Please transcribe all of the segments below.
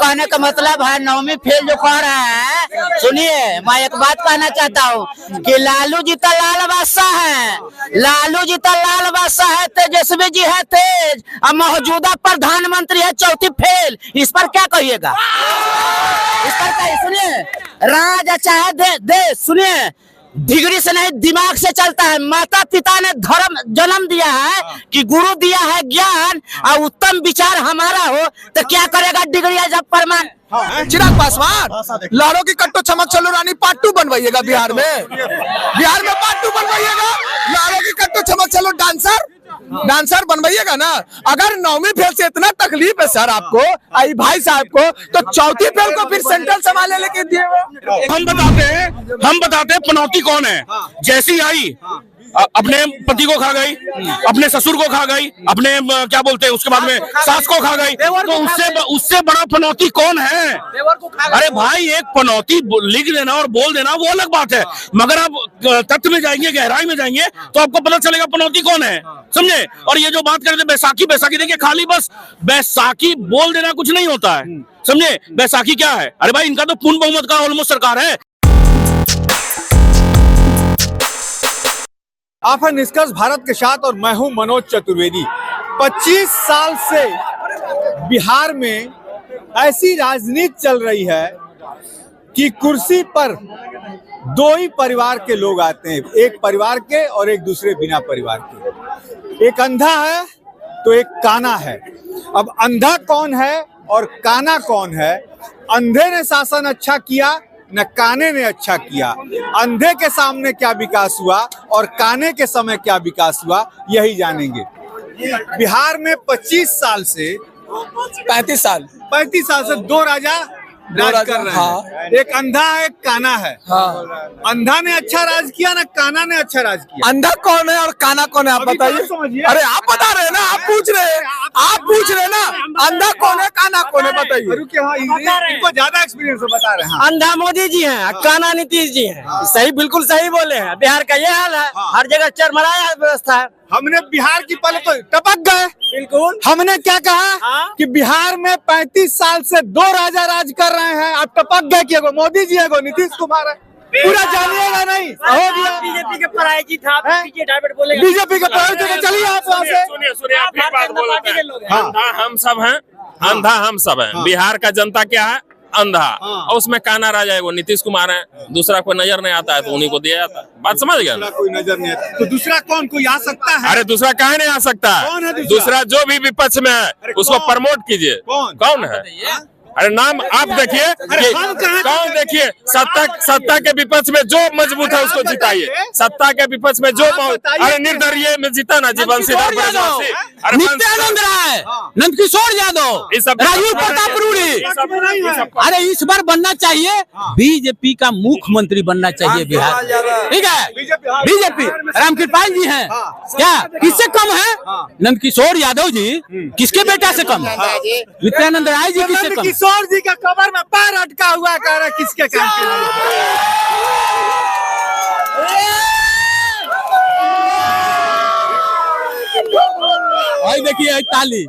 कहने का मतलब है नौवीं फेल जो कह रहे हैं। सुनिए, मैं एक बात कहना चाहता हूँ कि लालू जी तो लाल बादशाह है, लालू जी तो लाल बादशाह है, तेजस्वी जी है तेज, और मौजूदा प्रधानमंत्री है चौथी फेल। इस पर क्या कहिएगा? इस पर क्या? सुनिए, राज चाहे दे सुनिए, डिग्री से नहीं दिमाग से चलता है। माता पिता ने धर्म जन्म दिया है कि गुरु दिया है ज्ञान, और उत्तम विचार हमारा हो तो क्या करेगा डिग्री जब प्रमाण। चिराग पासवान, लाड़ो की कट्टो चमक चलो रानी पार्ट 2 बनवाइएगा बिहार में, बिहार में पार्ट 2 बनवाइएगा। लाड़ो की कट्टो चमक चलो डांसर बनवाइएगा ना। अगर नौवीं फेल से इतना तकलीफ है सर आपको, आई भाई साहब को, तो चौथी फेल को फिर सेंट्रल संभालने लेके दिए। हम बताते हैं पनौती कौन है। जैसी आई अपने पति को खा गई, अपने ससुर को खा गई, अपने क्या बोलते हैं उसके बाद में सास को खा गई, तो उससे बड़ा पनौती कौन है? अरे भाई, एक पनौती लिख देना और बोल देना वो अलग बात है, मगर आप तथ्य में जाएंगे, गहराई में जाएंगे तो आपको पता चलेगा पनौती कौन है। समझे? और ये जो बात करते बैसाखी, देखिए खाली बस बैसाखी बोल देना कुछ नहीं होता है। समझे? बैसाखी क्या है? अरे भाई, इनका तो पूर्ण बहुमत का ऑलमोस्ट सरकार है। आप हैं निष्कर्ष भारत के साथ और मैं हूं मनोज चतुर्वेदी। 25 साल से बिहार में ऐसी राजनीति चल रही है कि कुर्सी पर दो ही परिवार के लोग आते हैं, एक परिवार के और एक दूसरे बिना परिवार के। एक अंधा है तो एक काना है। अब अंधा कौन है और काना कौन है? अंधे ने शासन अच्छा किया न काने ने अच्छा किया। अंधे के सामने क्या विकास हुआ और काने के समय क्या विकास हुआ, यही जानेंगे। बिहार में 25 साल से 35 साल से दो राजा राज कर रहे हैं। एक अंधा है, एक काना है। अंधा ने अच्छा राज किया ना काना ने अच्छा राज किया। अंधा कौन है और काना कौन है आप बताइए। अरे आप बता रहे हैं ना, आप पूछ रहे हैं ना, अंधा कौन है काना कौन है बताइए। इनको ज्यादा एक्सपीरियंस बता रहे हैं। अंधा मोदी जी हैं, काना नीतीश जी हैं। सही, बिल्कुल सही बोले हैं। बिहार का ये हाल है, हर जगह चरमराया व्यवस्था है। हमने बिहार की पहले तो टपक गए। बिल्कुल। हमने क्या कहा कि बिहार में 35 साल से दो राजा राज कर रहे हैं, आप टपक गए कि एगो मोदी जी है, नीतीश कुमार है। पूरा जानिएगा नहीं, हो गया। बीजेपी के पराई था, बीजेपी के पराई। चलिए आप वहाँ से सुनिए, आप एक बात बोलते हैं। अंधा हम सब हैं, अंधा हम सब हैं। बिहार का जनता क्या है? अंधा। और उसमें काना राजा है वो नीतीश कुमार है, दूसरा कोई नजर नहीं आता है तो उन्हीं को दिया जाता है। बात समझ गया ना? कोई नजर नहीं आता तो दूसरा कोई आ सकता है? अरे दूसरा काहे नहीं आ सकता है? कौन है दूसरा जो भी विपक्ष में है उसको प्रमोट कीजिए। कौन है? अरे नाम आप देखिए, कौन देखिए, सत्ता के विपक्ष में जो मजबूत है उसको जिताइए। सत्ता के विपक्ष में जो अरे निर्दलीय में जीता ना जीवन नित्यानंद राय, नंदकिशोर यादव, राजीव प्रताप रूडी। अरे इस बार बनना चाहिए, बीजेपी का मुख्यमंत्री बनना चाहिए बिहार। ठीक है, बीजेपी रामकृपाल जी हैं क्या? किससे कम है? नंदकिशोर यादव जी किसके बेटा से कम है? नित्यानंद राय जी किससे कम? किशोर जी का कबर में पैर अटका हुआ, कह रहा किसके काम के लिए? भाई देखिए, ताली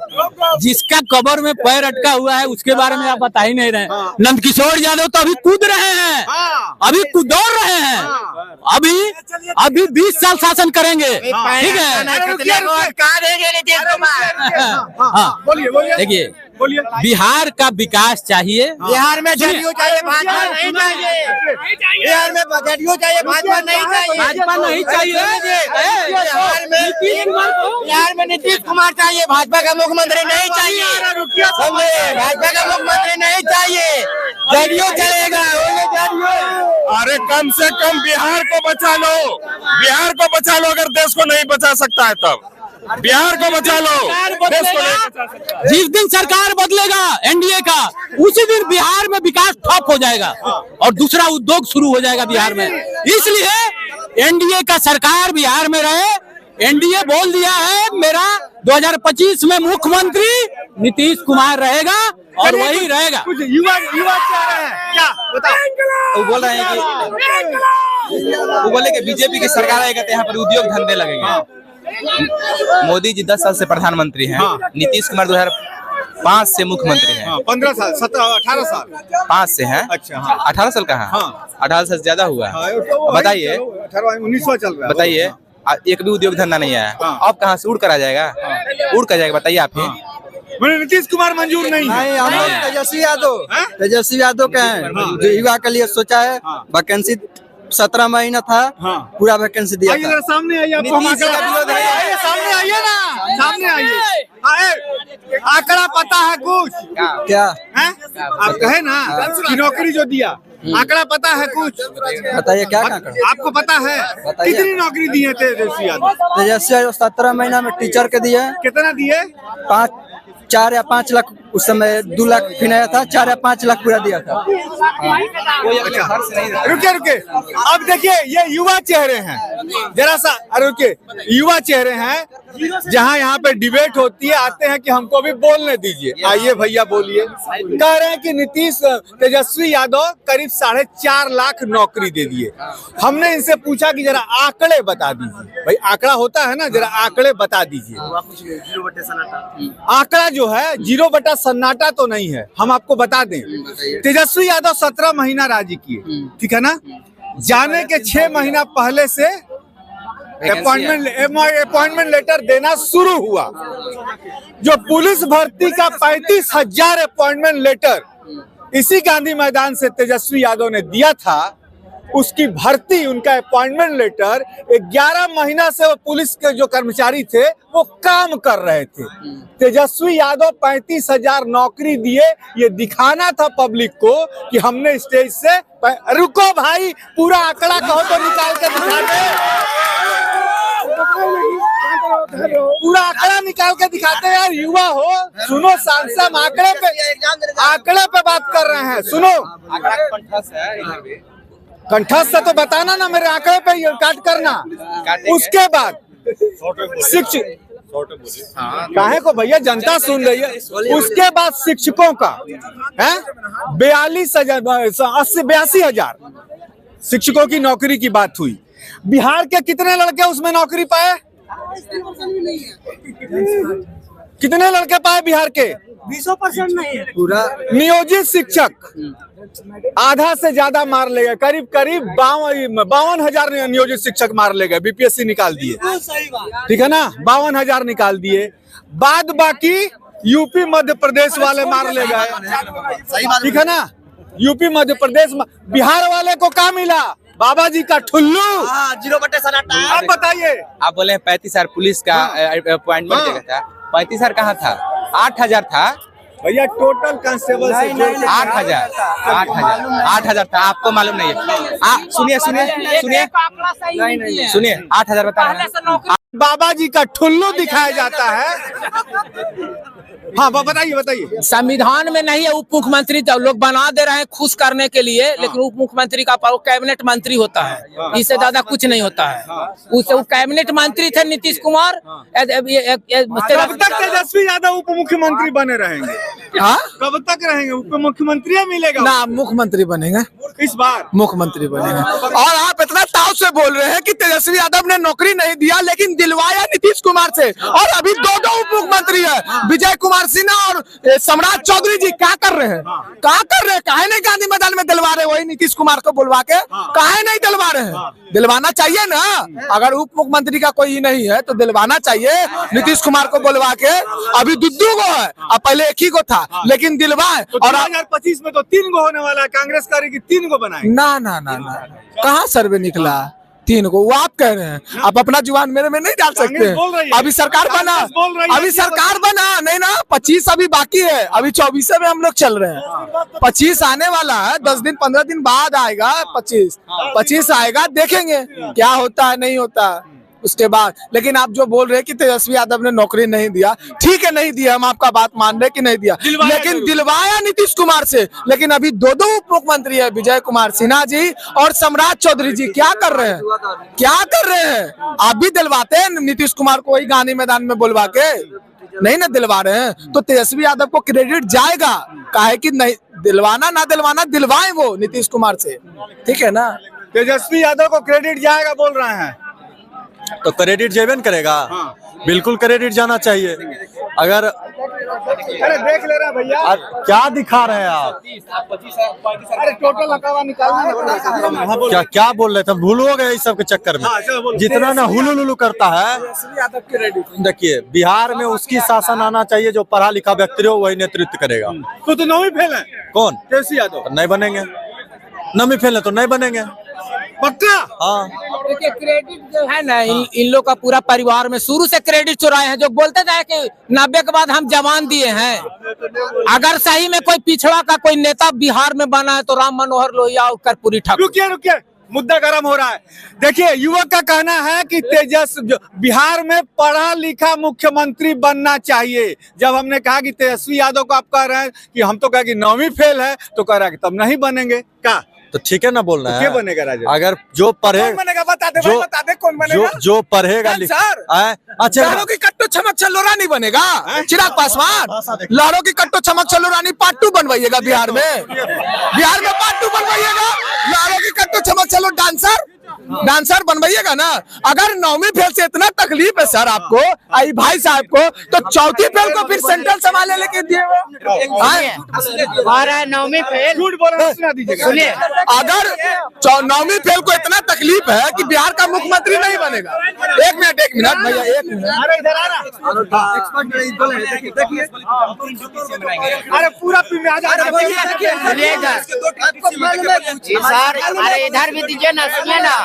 जिसका कबर में पैर अटका हुआ है उसके बारे में आप बता ही नहीं रहे। नंदकिशोर यादव तो अभी कूद रहे हैं, अभी दौड़ रहे हैं, अभी 20 साल शासन करेंगे। ठीक है, देखिए बिहार का विकास चाहिए। बिहार में जदयू चाहिए, भाजपा नहीं चाहिए। बिहार में जदयू चाहिए, भाजपा नहीं चाहिए। भाजपा नहीं चाहिए। बिहार में नीतीश कुमार चाहिए, भाजपा का मुख्यमंत्री नहीं चाहिए। भाजपा का मुख्यमंत्री नहीं चाहिए, जदयू चलेगा। अरे कम से कम बिहार को बचा लो, बिहार को बचा लो। अगर देश को नहीं बचा सकता है तब बिहार को बचा लो, देश को नहीं बचा सकता। जिस दिन सरकार बदलेगा एनडीए का, उसी दिन बिहार में विकास ठप हो जाएगा और दूसरा उद्योग शुरू हो जाएगा बिहार में। इसलिए एनडीए का सरकार बिहार में रहे। एनडीए बोल दिया है मेरा 2025 में मुख्यमंत्री नीतीश कुमार रहेगा और वही रहेगा। कुछ युवा क्या रहे हैं, क्या बताओ? वो बोल रहे हैं कि वो बोले कि बीजेपी की सरकार आएगा तो यहाँ पर उद्योग धंधे लगेंगे। मोदी जी 10 साल से प्रधानमंत्री हैं। नीतीश कुमार 5 से मुख्यमंत्री हैं। 15 साल 17 18 साल 5 से हैं। अच्छा हाँ 18 साल का है। हाँ। 18 साल से ज्यादा हुआ हाँ, है। तो बताइए 18 19वां चल रहा है। बताइए एक भी उद्योग धंधा नहीं है। हाँ। अब कहाँ से उड़ कर आ जाएगा? उड़ कर जाएगा बताइए आप ही। मैंने नीतीश कुमार मंजूर नहीं है। नहीं, हम तेजस्वी यादव हाँ? तेजस्वी यादव के हैं जो युवा के लिए सोचा है। हाँ। वैकेंसी 17 महीना था। हाँ। पूरा वैकेंसी दिया आइए था। जरा सामने आइए, आपको हम नीतीश आंकड़ा का विरोध है। आइए सामने आइए ना, सामने आइए। आए, आंकड़ा पता है कुछ क्या हैं? आप कहे ना कि नौकरी जो दिया, आंकड़ा पता है कुछ? बताइए क्या कर आपको पता है बताइए। कितनी नौकरी दी है तेजस्वी यादव? तेजस्वी यादव 17 महीना में टीचर के दिए कितना दिए? 4 या 5 लाख। उस समय 2 लाख फिनाया था, 4 या 5 लाख पूरा दिया था। रुके रुके, अब देखिए ये युवा चेहरे हैं, जरा सा रुके, युवा चेहरे हैं जहाँ यहाँ पे डिबेट होती है, आते हैं कि हमको भी बोलने दीजिए। आइए भैया बोलिए। कह रहे हैं कि नीतीश तेजस्वी यादव करीब 4.5 लाख नौकरी दे दिए। हमने इनसे पूछा कि जरा आंकड़े बता दीजिए। भाई आंकड़ा होता है ना, जरा आंकड़े बता दीजिए। आंकड़ा जो है 0 सन्नाटा तो नहीं है। हम आपको बता दें, तेजस्वी यादव 17 महीना राज्य किए, ठीक है ना। जाने के 6 महीना पहले से अपॉइंटमेंट लेटर देना शुरू हुआ। जो पुलिस भर्ती का 35,000 अपॉइंटमेंट लेटर इसी गांधी मैदान से तेजस्वी यादव ने दिया था, उसकी भर्ती, उनका अपॉइंटमेंट लेटर 11 महीना से वो पुलिस के जो कर्मचारी थे वो काम कर रहे थे। तेजस्वी यादव 35,000 नौकरी दिए, ये दिखाना था पब्लिक को कि हमने स्टेज से। रुको भाई, पूरा आंकड़ा कहो तो निकाल के दिखा दे। पूरा आंकड़ा निकाल के दिखाते यार, युवा हो। सुनो सांसद, आंकड़े पे बात कर रहे हैं, सुनो। कंठस्थ तो बताना ना, मेरे आंकड़े पे काट करना। उसके बाद काहे को भैया, जनता सुन रही है। उसके बाद शिक्षकों का है 82,000 शिक्षकों की नौकरी की बात हुई। बिहार के कितने लड़के उसमें नौकरी पाए? कितने लड़के पाए बिहार के? 20% नहीं है। पूरा नियोजित शिक्षक आधा से ज्यादा मार ले गए, करीब 52,000 नियोजित शिक्षक मार ले गए। बीपीएससी निकाल दिए, ठीक है ना, 52,000 निकाल दिए। बाद बाकी यूपी मध्य प्रदेश वाले मार ले गए, ठीक है ना। यूपी मध्य प्रदेश, बिहार वाले को क्या मिला? बाबा जी का ठुल्लू। 0 सन्नाटा। आप बताइए। आप बोले 35,000 पुलिस का अपॉइंटमेंट जगह था। 35,000 कहाँ था? 8,000 था भैया, टोटल कांस्टेबल से 8,000 था। आपको मालूम नहीं है? सुनिए 8,000 बता रहे हैं। बाबा जी का ठुल्लू दिखाया जाता है। हाँ बताइए। संविधान में नहीं है उप मुख्यमंत्री, तो लोग बना दे रहे हैं खुश करने के लिए। लेकिन उप मुख्यमंत्री का कैबिनेट मंत्री होता है, इससे ज्यादा कुछ नहीं होता है। उससे वो कैबिनेट मंत्री थे नीतीश कुमार। कब तक तेजस्वी यादव उप मुख्यमंत्री बने रहेंगे? कब तक रहेंगे? उप मुख्यमंत्री मिलेगा ना, मुख्यमंत्री बनेंगे इस बार, मुख्यमंत्री बनेंगे। और आप इतना ताव से बोल रहे हैं कि तेजस्वी यादव ने नौकरी नहीं दिया, लेकिन दिलवाया नीतीश कुमार से। और अभी 2 उप मुख्यमंत्री है, विजय कुमार सिन्हा और सम्राट चौधरी जी। क्या कर रहे हैं? काहे नहीं गांधी मैदान में दिलवा रहे? वही नीतीश कुमार को बुलवा के काहे नहीं दिलवा रहे हैं? दिलवाना चाहिए ना। अगर उप मुख्यमंत्री का कोई नहीं है तो दिलवाना चाहिए नीतीश कुमार को बुलवा के। अभी 2 गो है, अब पहले 1 ही गो था, लेकिन दिलवाए। और 2025 में तो 3 गो होने वाला है। कांग्रेस करेगी 3 गो बनाए। ना, कहाँ सर्वे निकला 3 गो? वो आप कह रहे हैं, आप अपना जुबान मेरे में नहीं डाल सकते हैं। अभी सरकार बना, नहीं ना। 25 अभी बाकी है, अभी 24 में हम लोग चल रहे हैं। 25 आने वाला है, 10 दिन 15 दिन बाद आएगा 25 आएगा, देखेंगे क्या होता है नहीं होता उसके बाद। लेकिन आप जो बोल रहे हैं कि तेजस्वी यादव ने नौकरी नहीं दिया, ठीक है नहीं दिया, हम आपका बात मान रहे कि नहीं दिया, लेकिन दिलवाया नीतीश कुमार से। लेकिन अभी 2 उप मुख्यमंत्री है, विजय कुमार सिन्हा जी और सम्राट चौधरी जी। क्या कर रहे हैं? आप भी दिलवाते हैं नीतीश कुमार को वही गांधी मैदान में बुलवा के? नहीं ना दिलवा रहे हैं तो तेजस्वी यादव को क्रेडिट जाएगा। काहे कि नहीं दिलवाना ना दिलवाना, दिलवाए वो नीतीश कुमार से, ठीक है ना। तेजस्वी यादव को क्रेडिट जाएगा बोल रहे हैं, तो क्रेडिट जेबन करेगा। बिल्कुल क्रेडिट जाना चाहिए। अगर अरे देख ले रहा भैया, क्या दिखा रहे हैं आप? अरे टोटल हकावा निकालना। क्या क्या बोल रहे थे? भूल हो गए इस सब के चक्कर में। जितना ना हुलुलुलु करता है, देखिए बिहार में उसकी शासन आना चाहिए जो पढ़ा लिखा व्यक्ति हो, वही नेतृत्व करेगा। तो 9वीं फेल है कौन? तेजस्वी यादव। नहीं बनेंगे, 9वीं फेल है तो नहीं बनेंगे। पक्का? हाँ, देखिए क्रेडिट जो है ना इन लोग का पूरा परिवार में शुरू से क्रेडिट चुराए हैं। जो बोलते थे कि 90 के बाद हम जवान दिए हैं। अगर सही में कोई पिछड़ा का कोई नेता बिहार में बना है तो राम मनोहर लोहिया और कर्पूरी ठाकुर। रुकिए, मुद्दा गर्म हो रहा है। देखिए युवक का कहना है कि बिहार में पढ़ा लिखा मुख्यमंत्री बनना चाहिए। जब हमने कहा कि तेजस्वी यादव को आप कह रहे हैं कि हम तो कहा कि 9वीं फेल है, तो कह रहा है कि तब नहीं बनेंगे। क्या तो ठीक है ना बोलना है। क्या बनेगा राजा? अगर जो पढ़े, बता दे कौन बनेगा? जो पढ़ेगा अच्छा, लारों की कट्टो चमक चलोरा नहीं बनेगा। चिराग पासवान लारों की कट्टो चमक चलोरा नहीं पार्ट 2 बनवाइएगा बिहार में। बिहार में पार्ट 2 बनवाइएगा। लारों की कट्टो चमक चलो डांसर बनवाइएगा ना। अगर 9वीं फेल से इतना तकलीफ है सर आपको, आई भाई साहब को, तो 4थी फेल को फिर सेंट्रल संभाले लेके दिए वो। 9वीं फेल सुनिए, अगर 9वीं फेल को इतना तकलीफ है कि बिहार का मुख्यमंत्री नहीं बनेगा। एक मिनट भैया, एक मिनट। अरे इधर आ रहा। अरे पूरा अरे इधर भी दीजिए ना, सुनिए ना।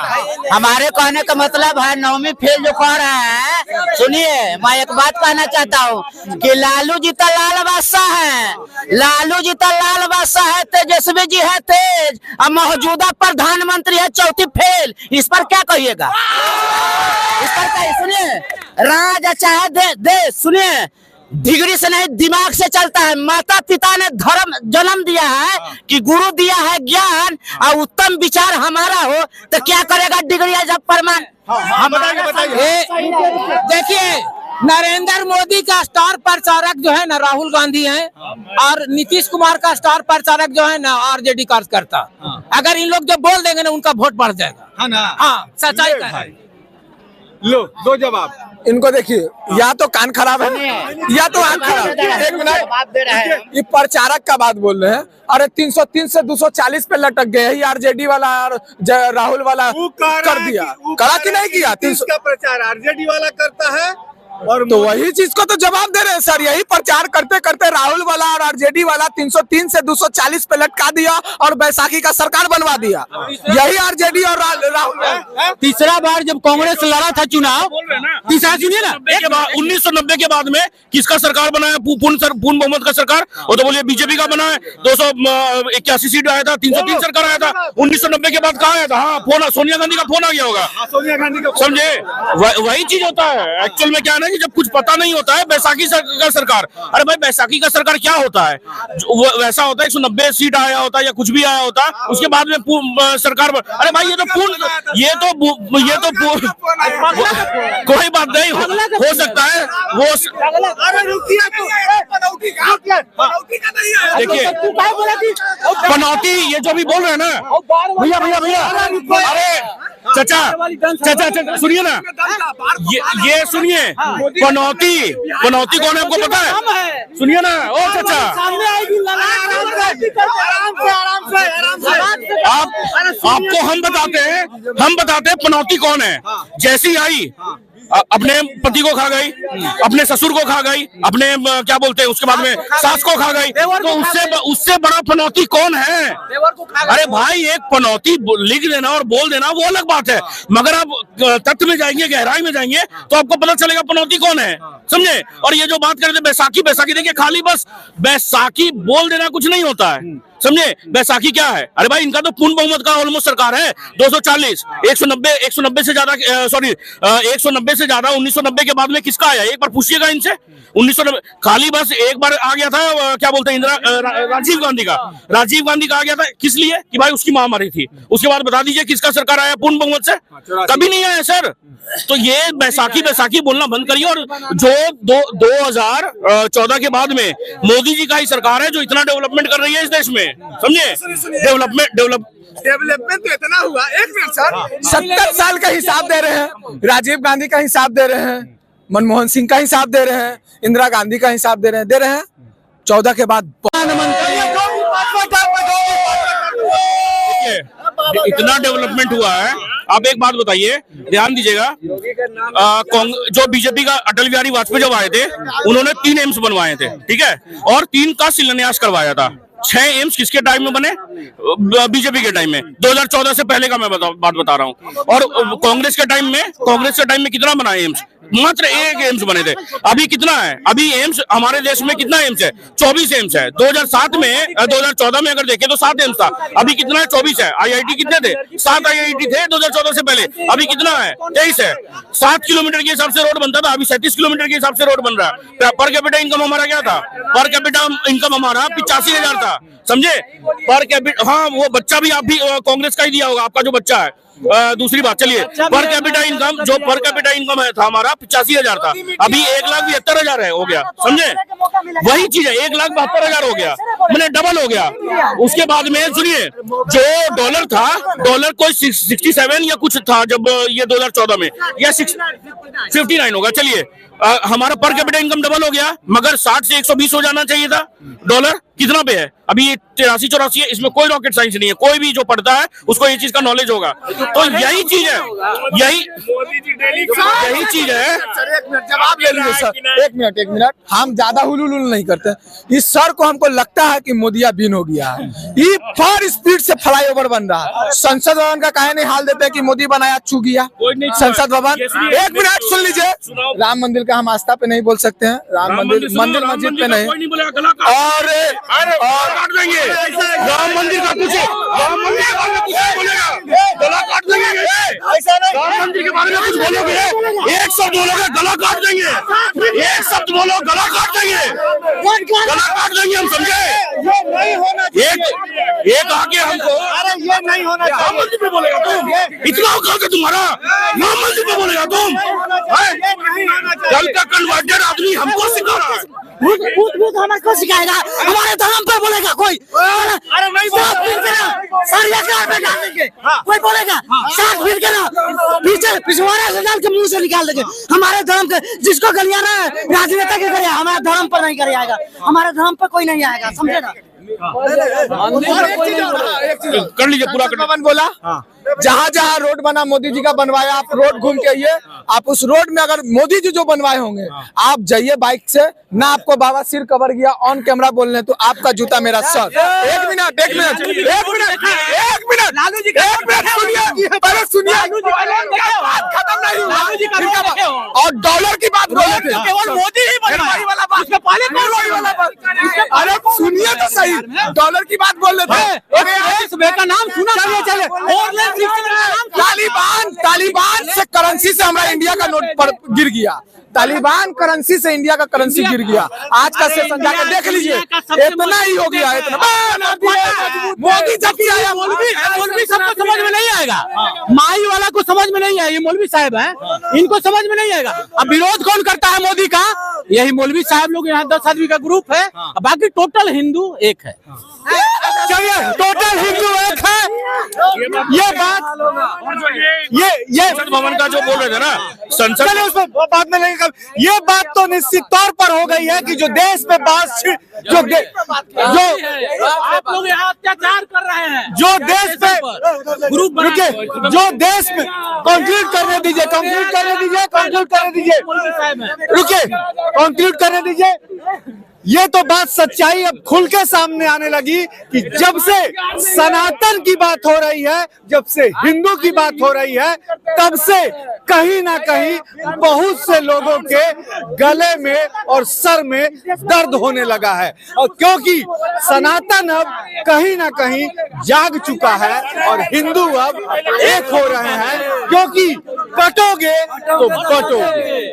हमारे कहने का मतलब है 9वीं फेल जो कह रहे हैं, सुनिए मैं एक बात कहना चाहता हूँ कि लालू जी तो लाल बादशाह है, लालू जी तो लाल बादशाह है, तेजस्वी जी है तेज, और मौजूदा प्रधानमंत्री है 4थी फेल। इस पर क्या कहिएगा? इस पर क्या? सुनिए, राज चाहे दे सुनिए, डिग्री से नहीं दिमाग से चलता है। माता पिता ने धर्म जन्म दिया है कि गुरु दिया है ज्ञान, और उत्तम विचार हमारा हो तो क्या करेगा डिग्री जब प्रमाण। देखिए नरेंद्र मोदी का स्टार प्रचारक जो है ना राहुल गांधी है, और नीतीश कुमार का स्टार प्रचारक जो है ना आरजेडी कार्यकर्ता। अगर इन लोग जो बोल देंगे ना उनका वोट बढ़ जाएगा। हाँ, सच्चाई का है। लो दो जवाब इनको देखिए, या तो कान खराब है या तो आंख खराब। एक मिनट, ये प्रचारक का बात बोल रहे हैं। अरे 303 से 240 पे लटक गए। यही आरजेडी वाला और राहुल वाला कर दिया, करा कि नहीं किया? 300 का प्रचार आरजेडी वाला करता है, और तो वही चीज को तो जवाब दे रहे हैं सर। यही प्रचार करते करते राहुल वाला और आरजेडी वाला 303 से 240 पे लटका दिया और बैसाखी का सरकार बनवा दिया। यही आरजेडी और राहुल। तीसरा बार जब कांग्रेस लड़ा था चुनाव, तीसरा सुनिए ना, 1990 के बाद में किसका सरकार बना है? पूर्ण बहुमत का सरकार। वो तो बोलिए बीजेपी का बना है। 281 सीट आया था, 303 सरकार आया था। 1990 के बाद कहाँ आया था? हाँ, फोन सोनिया गांधी का फोन आ गया होगा। सोनिया गांधी का समझे, वही चीज होता है एक्चुअल में। क्या कि जब कुछ पता नहीं होता है, बैसाखी का सरकार, अरे भाई बैसाखी का सरकार क्या होता है? वैसा होता है 190 सीट आया होता है या कुछ भी आया होता, उसके बाद में सरकार। अरे भाई ये तो कोई बात नहीं, हो सकता है वो। देखिए पनौती, ये जो भी बोल रहे हैं ना भैया, अरे चाचा सुनिए ना, ये सुनिए, पनौती कौन है आपको पता है? सुनिए ना ओ चाचा, आपको हम बताते हैं पनौती कौन है। जैसी आई अपने पति को खा गई, अपने ससुर को खा गई, अपने क्या बोलते हैं उसके बाद में सास को खा गई, तो उससे बड़ा पनौती कौन है? अरे भाई एक पनौती लिख देना और बोल देना वो अलग बात है, मगर आप तथ्य में जाएंगे, गहराई में जाएंगे तो आपको पता चलेगा पनौती कौन है। समझे? और ये जो बात कर रहे थे बैसाखी, देखिए खाली बस बैसाखी बोल देना कुछ नहीं होता है। समझे? बैसाखी क्या है? अरे भाई इनका तो पूर्ण बहुमत का ऑलमोस्ट सरकार है। 240, 190 से ज्यादा, 190 से ज्यादा 1990 के बाद में किसका आया? एक बार पूछिएगा इनसे। 1990 खाली बस एक बार आ गया था, क्या बोलते हैं, राजीव गांधी का आ गया था। किस लिए? कि भाई उसकी मां मरी थी। उसके बाद बता दीजिए किसका सरकार आया पूर्ण बहुमत से? कभी नहीं आया सर। तो ये बैसाखी बोलना बंद करिए। और जो 2014 के बाद में मोदी जी का ही सरकार है जो इतना डेवलपमेंट कर रही है इस देश में। समझे? डेवलपमेंट तो इतना हुआ। एक मिनट सर, 70 साल का हिसाब दे रहे हैं, राजीव गांधी का हिसाब दे रहे हैं, मनमोहन सिंह का हिसाब दे रहे हैं, इंदिरा गांधी का हिसाब दे रहे हैं 14 के बाद। इतना डेवलपमेंट हुआ है। आप एक बात बताइए, ध्यान दीजिएगा, जो बीजेपी का अटल बिहारी वाजपेयी जब आए थे, उन्होंने 3 एम्स बनवाए थे, ठीक है, और 3 का शिलान्यास करवाया था। 6 एम्स किसके टाइम में बने? बीजेपी के टाइम में। 2014 से पहले का मैं बात बता रहा हूँ। और कांग्रेस के टाइम में कितना बना एम्स? मात्र 1 एम्स बने थे। अभी कितना है? अभी एम्स हमारे देश में कितना एम्स है? 24 एम्स है। 2014 में अगर देखें तो 7 एम्स था, अभी कितना है? 24 है। IIT कितने थे? 7 IIT थे 2014 से पहले, अभी कितना है? 23 है। 7 किलोमीटर के हिसाब से रोड बनता था, अभी 37 किलोमीटर के हिसाब से रोड बन रहा है। पर कैपिटा इनकम हमारा क्या था? पर कैपिटा इनकम हमारा 85,000 था, समझे? पर कैपिटा, हाँ, वो बच्चा भी आप भी कांग्रेस का ही दिया होगा, आपका जो बच्चा है। दूसरी बात, चलिए, पर कैपिटा इनकम है था हमारा 85,000 था, अभी 1,72,000 है, हो गया, समझे? वही चीज है, 1,72,000 हो गया, मैंने डबल हो गया। उसके बाद में सुनिए, जो डॉलर था, डॉलर कोई 67 या कुछ था जब ये 2014 में, या 59 होगा, चलिए, हमारा पर कैपिटा इनकम डबल हो गया, मगर 60 से 120 हो जाना चाहिए था। डॉलर कितना पे है अभी? 83-84 है। इसमें कोई रॉकेट साइंस नहीं है, कोई भी जो पढ़ता है उसको ये चीज का नॉलेज होगा। तो यही चीज है, यही चीज है। जवाब ले लीजिए सर, एक मिनट, हम ज्यादा हुलुल नहीं करते। इस सर को हमको लगता है कि मोदिया बीन हो गया है, ये फॉर स्पीड से फ्लाईओवर बन रहा है। संसद भवन का काहे नहीं हाल देते कि मोदी बनाया चू गया संसद भवन? 1 मिनट सुन लीजिए, राम मंदिर का हम आस्था पे नहीं बोल सकते हैं, राम मंदिर मस्जिद पे नहीं, और काट देंगे राम मंदिर का कुछ, राम मंदिर के बारे में कुछ बोलेगा, गला काट देंगे। राम मंदिर के बारे में कुछ बोलोगे, एक शब्द बोलोगे गला काट देंगे, एक शब्द बोलो गला काट देंगे, गला काट देंगे, हम समझे? एक आके हमको, अरे ये नहीं होना चाहिए। राम मंदिर पे बोलेगा तुम? इतना औकात है तुम्हारा? राम मंदिर पे बोलेगा तुम? कल का कन्वर्टेड आदमी हमको सिखा रहा है, भूत हमको सिखाएगा, हमारे धर्म पर बोलेगा कोई? अरे नहीं कोई बोलेगा, साथ फिर के ना पीछे पिछवाड़ा से डाल के मुंह से निकाल देंगे। हमारे धर्म के जिसको गलियाना है राजनेता के करे, हमारे धर्म पर नहीं करे आएगा, हमारे धर्म पर कोई नहीं आएगा, समझे ना? कर लीजिए पूरा। भवन बोला, जहाँ जहाँ रोड बना मोदी जी का बनवाया, आप रोड घूम के आइए, आप उस रोड में अगर मोदी जी जो बनवाए होंगे, आप जाइए बाइक से ना, आपको बाबा सिर कवर गया ऑन कैमरा बोलने तो आपका जूता मेरा सर। एक मिनट सुनिए, खत्म नहीं हुआ। और डॉलर की बात बोले थे, केवल मोदी ही बनवाई वाला बात, अरे सुनिए तो सही, डॉलर की बात बोल रहे थे, का नाम सुना, चले तालिबान से करेंसी से हमारा इंडिया का नोट पर गिर गया, तालिबान करेंसी से इंडिया का करेंसी गिर गया। आज का सेशन जाकर देख लीजिए, इतना ही हो गया, इतना। मोदी जब से आया, मौलवी सबको समझ में नहीं आएगा, माई वाला को समझ में नहीं आया, ये मौलवी साहब है, इनको समझ में नहीं आएगा। अब विरोध कौन करता है मोदी का? यही मौलवी साहब लोग, यहाँ 10 आदमी का ग्रुप है, बाकी टोटल हिंदू एक है। चलिए, टोटल हिंदू एक है, ये बात, ये भवन का जो बोल रहे थे ना, संसद उसमें बाद में नहीं, ये बात तो निश्चित तौर पर हो गई है कि जो देश पे जो आप लोग यहाँ अत्याचार कर रहे हैं, जो देश पे ग्रुप, जो देश में कंक्लूड करने दीजिए, रुकिए, कंक्लूड करने दीजिए। ये तो बात सच्चाई अब खुल के सामने आने लगी कि जब से सनातन की बात हो रही है, जब से हिंदू की बात हो रही है, तब से कहीं ना कहीं बहुत से लोगों के गले में और सर में दर्द होने लगा है, और क्योंकि सनातन अब कहीं ना कहीं जाग चुका है और हिंदू अब एक हो रहे हैं, क्योंकि कटोगे तो बटोगे।